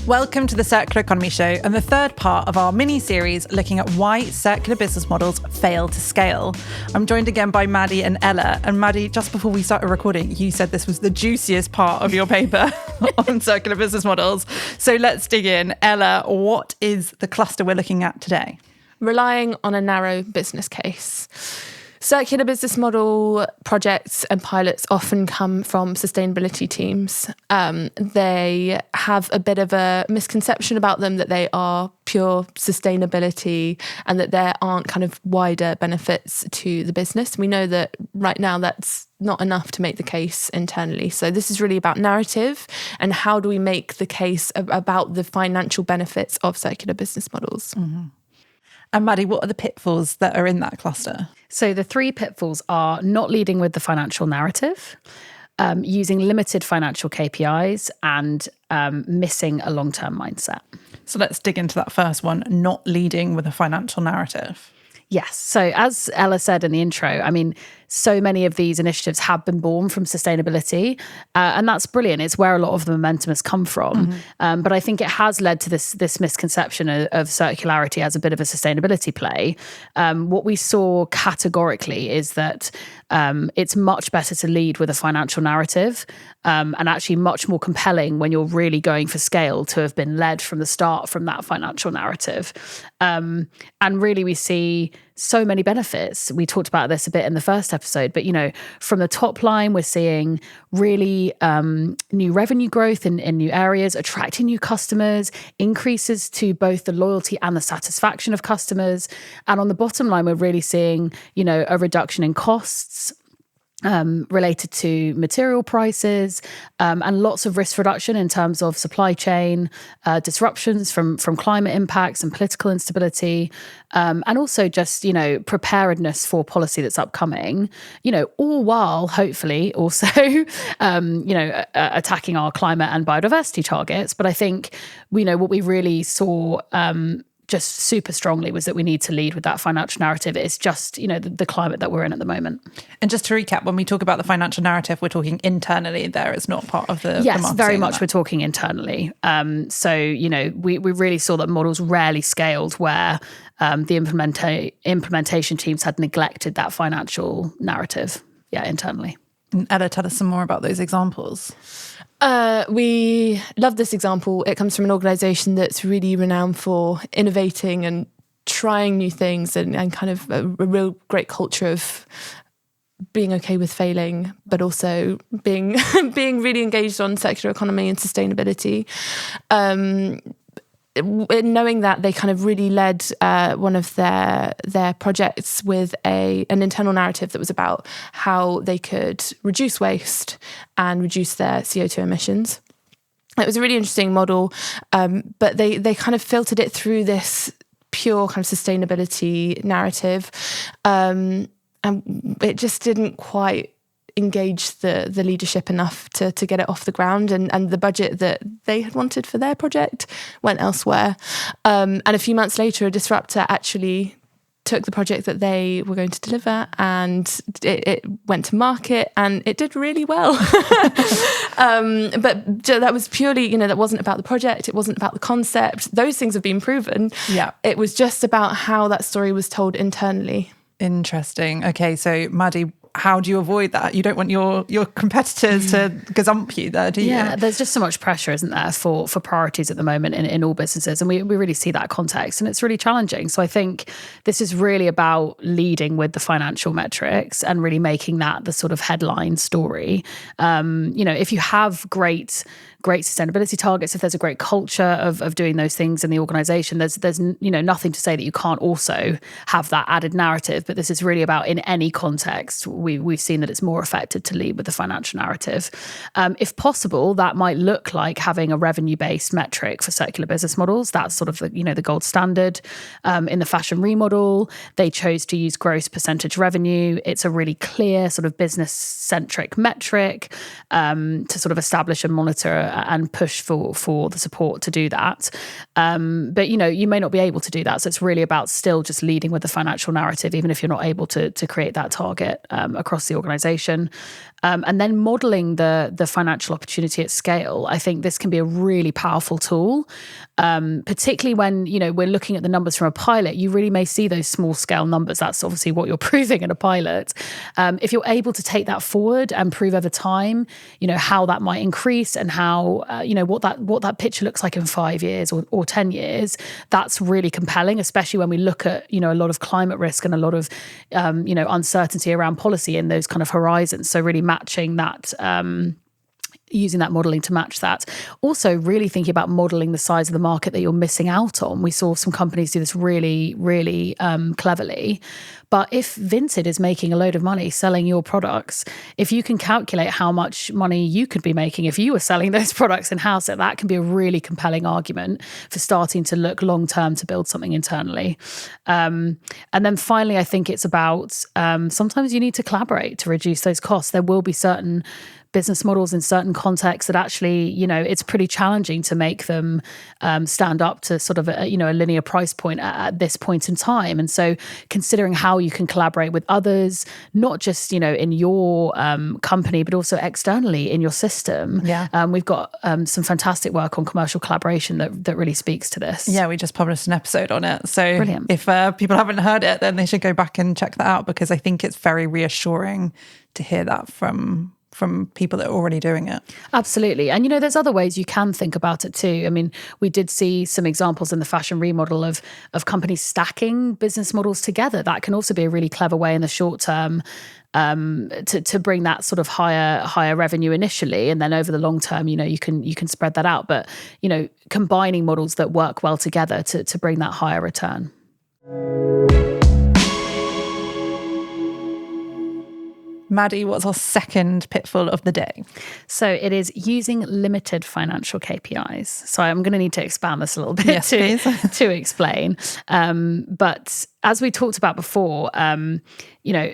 Welcome to the Circular Economy Show and the third part of our mini-series looking at why circular business models fail to scale. I'm joined again by Maddy and Ella. And Maddy, just before we started recording, you said this was the juiciest part of your paper on circular business models. So let's dig in. Ella, what is the cluster we're looking at today? Relying on a narrow business case. Circular business model projects and pilots often come from sustainability teams. They have a bit of a misconception about them that they are pure sustainability and that there aren't kind of wider benefits to the business. We know that right now that's not enough to make the case internally. So this is really about narrative and how do we make the case about the financial benefits of circular business models. Mm-hmm. And Maddy, what are the pitfalls that are in that cluster? So the three pitfalls are not leading with the financial narrative, using limited financial KPIs, and missing a long-term mindset. So let's dig into that first one, not leading with a financial narrative. Yes. So as Ella said in the intro, I mean, so many of these initiatives have been born from sustainability, and that's brilliant. It's where a lot of the momentum has come from. Mm-hmm. But I think it has led to this misconception of circularity as a bit of a sustainability play. What we saw categorically is that it's much better to lead with a financial narrative, and actually much more compelling when you're really going for scale to have been led from the start from that financial narrative. And really we see so many benefits. We talked about this a bit in the first episode, but, you know, from the top line, we're seeing really new revenue growth in new areas, attracting new customers, increases to both the loyalty and the satisfaction of customers. And on the bottom line, we're really seeing, you know, a reduction in costs, related to material prices, and lots of risk reduction in terms of supply chain disruptions from climate impacts and political instability, and also just, you know, preparedness for policy that's upcoming, you know, all while hopefully also, attacking our climate and biodiversity targets. But I think, you know, what we really saw just super strongly was that we need to lead with that financial narrative. It's just, you know, the climate that we're in at the moment. And just to recap, when we talk about the financial narrative, we're talking internally there. It's not part of the Yes, the very much we're talking internally. So, you know, we really saw that models rarely scaled where the implementation teams had neglected that financial narrative, internally. And Ella, tell us some more about those examples. We love this example. It comes from an organisation that's really renowned for innovating and trying new things and kind of a real great culture of being okay with failing, but also being really engaged on circular economy and sustainability. Knowing that, they kind of really led one of their projects with an internal narrative that was about how they could reduce waste and reduce their CO2 emissions. It was a really interesting model, but they kind of filtered it through this pure kind of sustainability narrative, and it just didn't quite engage the leadership enough to get it off the ground, and the budget that they had wanted for their project went elsewhere. And a few months later, a disruptor actually took the project that they were going to deliver and it went to market and it did really well. But that was purely, you know, that wasn't about the project. It wasn't about the concept. Those things have been proven. Yeah. It was just about how that story was told internally. Interesting. Okay, so Maddy, how do you avoid that? You don't want your competitors to gazump you there, do you? Yeah, there's just so much pressure, isn't there, for priorities at the moment in all businesses. And we really see that context, and it's really challenging. So I think this is really about leading with the financial metrics and really making that the sort of headline story. You know, if you have great sustainability targets, if there's a great culture of doing those things in the organization, there's you know, nothing to say that you can't also have that added narrative. But this is really about, in any context, we've seen that it's more effective to lead with the financial narrative. If possible, that might look like having a revenue-based metric for circular business models. That's sort of the gold standard. In the fashion remodel, they chose to use gross percentage revenue. It's a really clear sort of business-centric metric to sort of establish and monitor and push for the support to do that. But, you know, you may not be able to do that. So it's really about still just leading with the financial narrative, even if you're not able to create that target across the organization. and then modeling the financial opportunity at scale, I think this can be a really powerful tool, particularly when, we're looking at the numbers from a pilot. You really may see those small scale numbers. That's obviously what you're proving in a pilot. If you're able to take that forward and prove over time, how that might increase and how, what that picture looks like in 5 years or 10 years, that's really compelling, especially when we look at, a lot of climate risk and a lot of, uncertainty around policy in those kind of horizons. So really matching that, using that modelling to match that. Also really thinking about modelling the size of the market that you're missing out on. We saw some companies do this really, really cleverly. But if Vinted is making a load of money selling your products, if you can calculate how much money you could be making if you were selling those products in-house, that can be a really compelling argument for starting to look long-term to build something internally. And then finally, I think it's about sometimes you need to collaborate to reduce those costs. There will be certain business models in certain contexts that actually, it's pretty challenging to make them stand up to sort of a linear price point at this point in time. And so considering how you can collaborate with others, not just, in your company, but also externally in your system. Yeah. We've got some fantastic work on commercial collaboration that really speaks to this. Yeah, we just published an episode on it. So brilliant. If people haven't heard it, then they should go back and check that out, because I think it's very reassuring to hear that from people that are already doing it. Absolutely. And, there's other ways you can think about it too. I mean, we did see some examples in the fashion remodel of companies stacking business models together. That can also be a really clever way in the short term to bring that sort of higher revenue initially, and then over the long term, you can spread that out. But, combining models that work well together to bring that higher return. Maddy, what's our second pitfall of the day? So it is using limited financial KPIs. So I'm going to need to expand this a little bit to explain. But as we talked about before,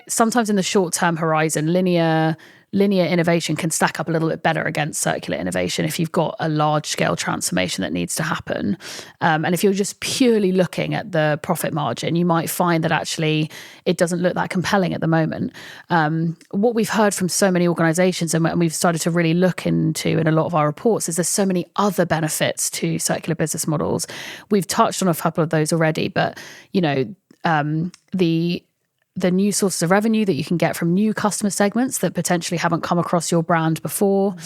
sometimes in the short-term horizon, linear innovation can stack up a little bit better against circular innovation if you've got a large-scale transformation that needs to happen. And if you're just purely looking at the profit margin, you might find that actually it doesn't look that compelling at the moment. What we've heard from so many organizations, and we've started to really look into in a lot of our reports, is there's so many other benefits to circular business models. We've touched on a couple of those already, but, the new sources of revenue that you can get from new customer segments that potentially haven't come across your brand before,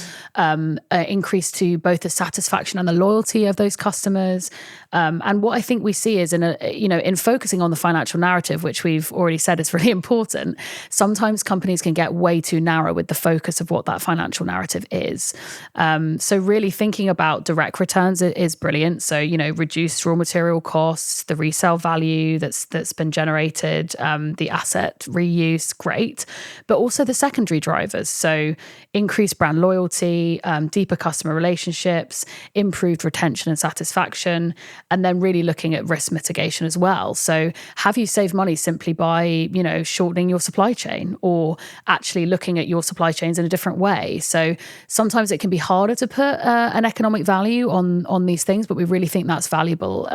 increase to both the satisfaction and the loyalty of those customers. And what I think we see is in focusing on the financial narrative, which we've already said is really important, sometimes companies can get way too narrow with the focus of what that financial narrative is. So really thinking about direct returns is brilliant. So, reduced raw material costs, the resale value that's been generated, the asset reuse, great, but also the secondary drivers. So increased brand loyalty, deeper customer relationships, improved retention and satisfaction, and then really looking at risk mitigation as well. So have you saved money simply by, shortening your supply chain, or actually looking at your supply chains in a different way? So sometimes it can be harder to put an economic value on these things, but we really think that's valuable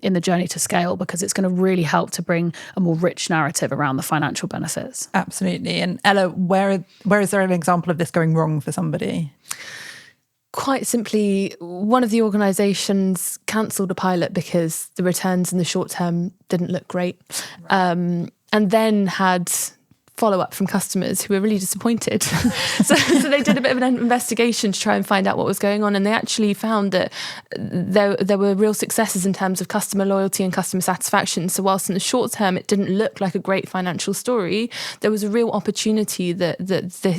in the journey to scale, because it's going to really help to bring a more rich narrative around the financial benefits. Absolutely. And Ella, where is there an example of this going wrong for somebody? Quite simply, one of the organisations cancelled a pilot because the returns in the short term didn't look great, and then had follow-up from customers who were really disappointed. so they did a bit of an investigation to try and find out what was going on, and they actually found that there were real successes in terms of customer loyalty and customer satisfaction. So whilst in the short term it didn't look like a great financial story, there was a real opportunity that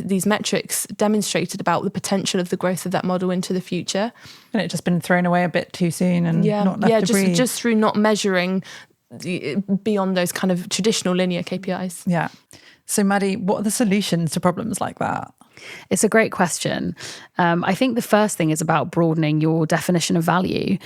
these metrics demonstrated about the potential of the growth of that model into the future. And it just been thrown away a bit too soon and not left to breathe. Just through not measuring beyond those kind of traditional linear KPIs. Yeah. So Maddy, what are the solutions to problems like that? It's a great question. I think the first thing is about broadening your definition of value.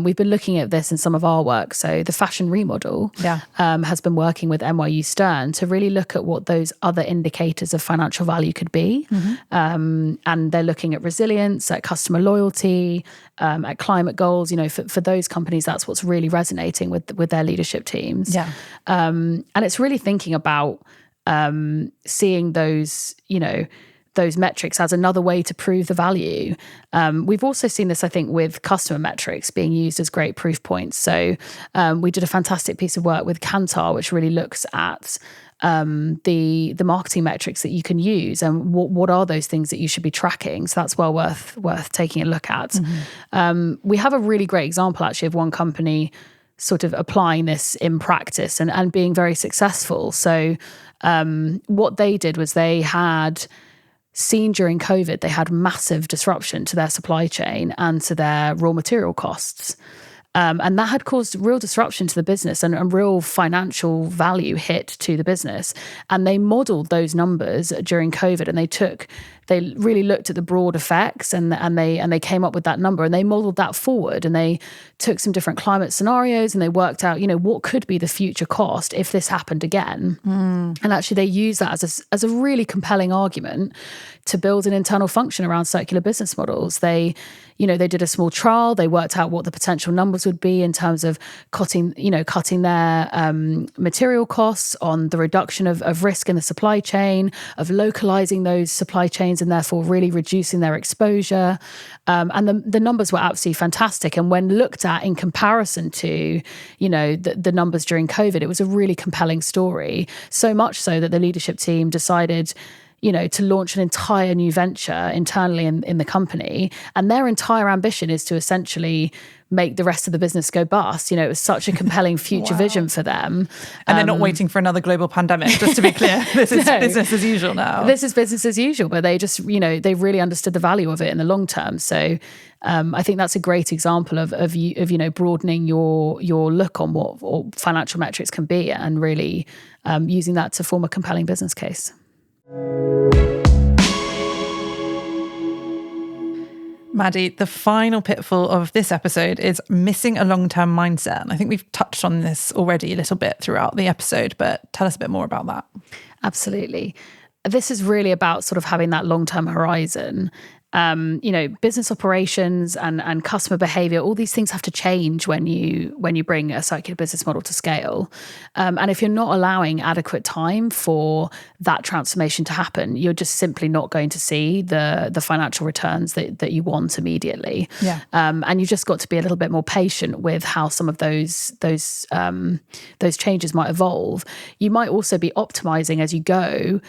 We've been looking at this in some of our work. So the fashion remodel has been working with NYU Stern to really look at what those other indicators of financial value could be. Mm-hmm. And they're looking at resilience, at customer loyalty, at climate goals. For those companies, that's what's really resonating with their leadership teams. Yeah. And it's really thinking about seeing those, those metrics as another way to prove the value. We've also seen this, I think, with customer metrics being used as great proof points. So we did a fantastic piece of work with Kantar, which really looks at the marketing metrics that you can use and what are those things that you should be tracking. So that's well worth taking a look at. We have a really great example actually of one company sort of applying this in practice and being very successful. So what they did was they had seen during COVID, they had massive disruption to their supply chain and to their raw material costs. And that had caused real disruption to the business and real financial value hit to the business. And they modeled those numbers during COVID, and they really looked at the broad effects and they came up with that number, and they modeled that forward, and they took some different climate scenarios and they worked out, what could be the future cost if this happened again. And actually they used that as a really compelling argument to build an internal function around circular business models. They did a small trial. They worked out what the potential numbers would be in terms of cutting their material costs, on the reduction of risk in the supply chain, of localizing those supply chains and therefore really reducing their exposure. And the numbers were absolutely fantastic. And when looked at in comparison to, the numbers during COVID, it was a really compelling story. So much so that the leadership team decided to launch an entire new venture internally in the company. And their entire ambition is to essentially make the rest of the business go bust. It was such a compelling future vision for them. And they're not waiting for another global pandemic, just to be clear. This is business as usual now. This is business as usual, but they just, they really understood the value of it in the long term. So I think that's a great example of broadening your look on what financial metrics can be and really using that to form a compelling business case. Maddy, the final pitfall of this episode is missing a long-term mindset. And I think we've touched on this already a little bit throughout the episode, but tell us a bit more about that. Absolutely. This is really about sort of having that long-term horizon. Business operations and customer behavior, all these things have to change when you bring a circular business model to scale. And if you're not allowing adequate time for that transformation to happen, you're just simply not going to see the financial returns that you want immediately. Yeah. And you've just got to be a little bit more patient with how some of those changes might evolve. You might also be optimizing as you go,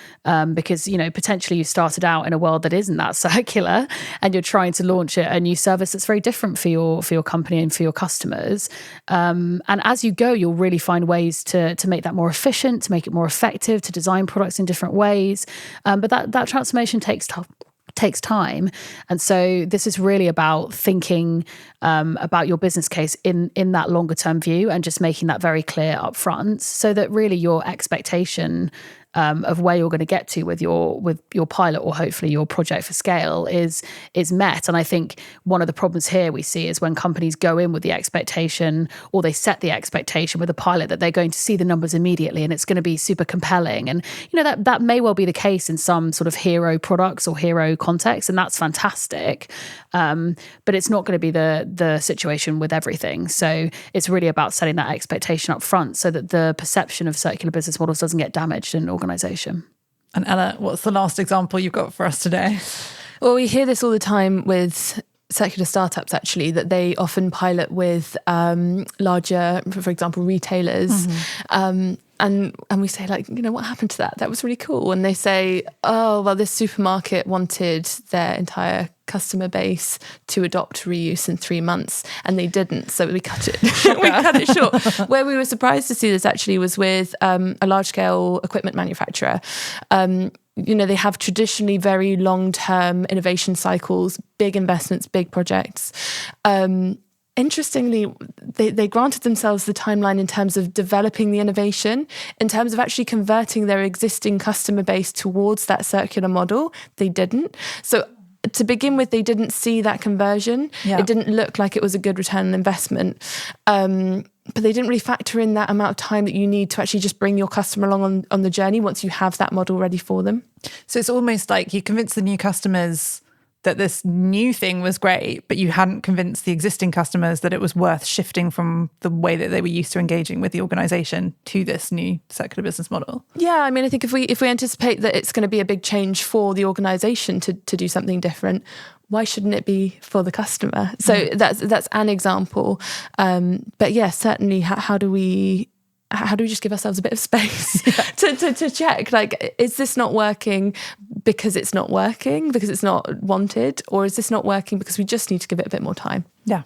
because potentially you started out in a world that isn't that circular, and you're trying to launch a new service that's very different for your company and for your customers. And as you go, you'll really find ways to make that more efficient, to make it more effective, to design products in different ways. But that transformation takes time. And so this is really about thinking about your business case in that longer term view and just making that very clear up front so that really your expectation of where you're going to get to with your pilot or hopefully your project for scale is met. And I think one of the problems here we see is when companies go in with the expectation, or they set the expectation with a pilot that they're going to see the numbers immediately and it's going to be super compelling. And that may well be the case in some sort of hero products or hero context, and that's fantastic. But it's not going to be the situation with everything. So it's really about setting that expectation up front so that the perception of circular business models doesn't get damaged in an organization. And Ella, what's the last example you've got for us today? Well, we hear this all the time with circular startups, actually, that they often pilot with larger, for example, retailers. And we say, what happened to that? That was really cool. And they say, oh, well, this supermarket wanted their entire customer base to adopt reuse in 3 months, and they didn't. So we cut it. We cut it short. Where we were surprised to see this actually was with a large-scale equipment manufacturer. They have traditionally very long-term innovation cycles, big investments, big projects. Interestingly, they granted themselves the timeline in terms of developing the innovation, in terms of actually converting their existing customer base towards that circular model. They didn't. So to begin with, they didn't see that conversion. Yeah. It didn't look like it was a good return on investment. But they didn't really factor in that amount of time that you need to actually just bring your customer along on the journey once you have that model ready for them. So it's almost like you convince the new customers that this new thing was great, but you hadn't convinced the existing customers that it was worth shifting from the way that they were used to engaging with the organisation to this new circular business model. Yeah, I mean, I think if we anticipate that it's going to be a big change for the organisation to do something different, why shouldn't it be for the customer? So that's an example. But yeah, certainly, how do we just give ourselves a bit of space to check, like, is this not working because it's not working, because it's not wanted, or is this not working because we just need to give it a bit more time? Yeah.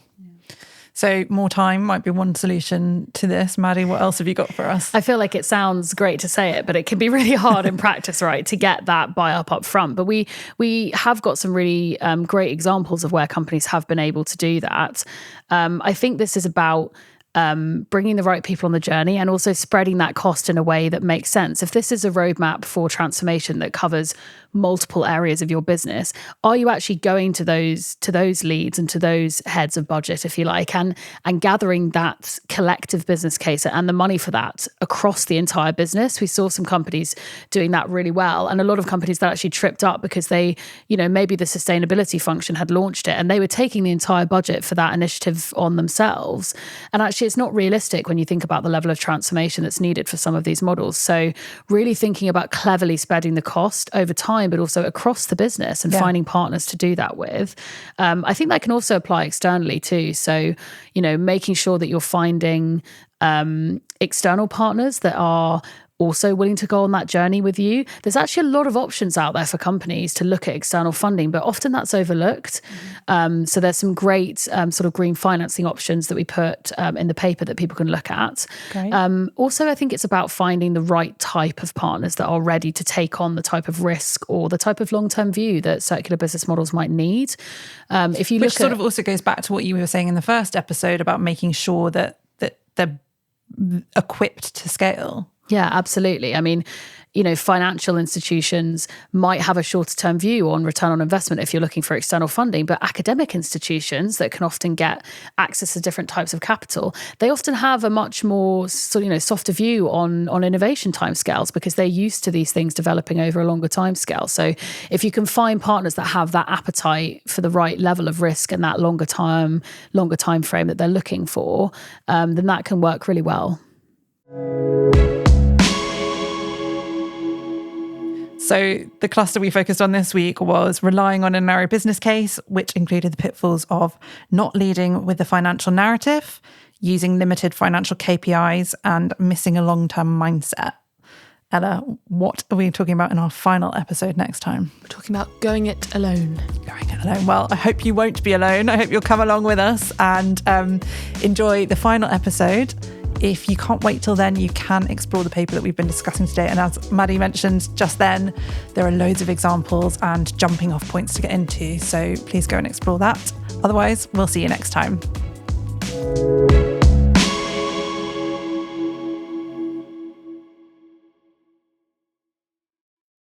So more time might be one solution to this. Maddy, what else have you got for us? I feel like it sounds great to say it, but it can be really hard in practice, right, to get that buy up front. But we have got some really great examples of where companies have been able to do that. I think this is about bringing the right people on the journey and also spreading that cost in a way that makes sense. If this is a roadmap for transformation that covers multiple areas of your business, are you actually going to those leads and to those heads of budget, if you like, and gathering that collective business case and the money for that across the entire business? We saw some companies doing that really well, and a lot of companies that actually tripped up because they, maybe the sustainability function had launched it and they were taking the entire budget for that initiative on themselves. And actually it's not realistic when you think about the level of transformation that's needed for some of these models. So really thinking about cleverly spreading the cost over time, but also across the business and finding partners to do that with. I think that can also apply externally too. So, making sure that you're finding external partners that are also willing to go on that journey with you. There's actually a lot of options out there for companies to look at external funding, but often that's overlooked. So there's some great sort of green financing options that we put in the paper that people can look at. Also, I think it's about finding the right type of partners that are ready to take on the type of risk or the type of long-term view that circular business models might need. Which sort of also goes back to what you were saying in the first episode about making sure that they're equipped to scale. Yeah, absolutely. I mean, financial institutions might have a shorter term view on return on investment if you're looking for external funding, but academic institutions that can often get access to different types of capital, they often have a much more softer view on innovation timescales because they're used to these things developing over a longer timescale. So if you can find partners that have that appetite for the right level of risk and that longer time frame that they're looking for, then that can work really well. So the cluster we focused on this week was relying on a narrow business case, which included the pitfalls of not leading with the financial narrative, using limited financial KPIs, and missing a long-term mindset. Ella, what are we talking about in our final episode next time? We're talking about going it alone. Going it alone. Well, I hope you won't be alone. I hope you'll come along with us and enjoy the final episode. If you can't wait till then, you can explore the paper that we've been discussing today. And as Maddy mentioned just then, there are loads of examples and jumping off points to get into. So please go and explore that. Otherwise, we'll see you next time.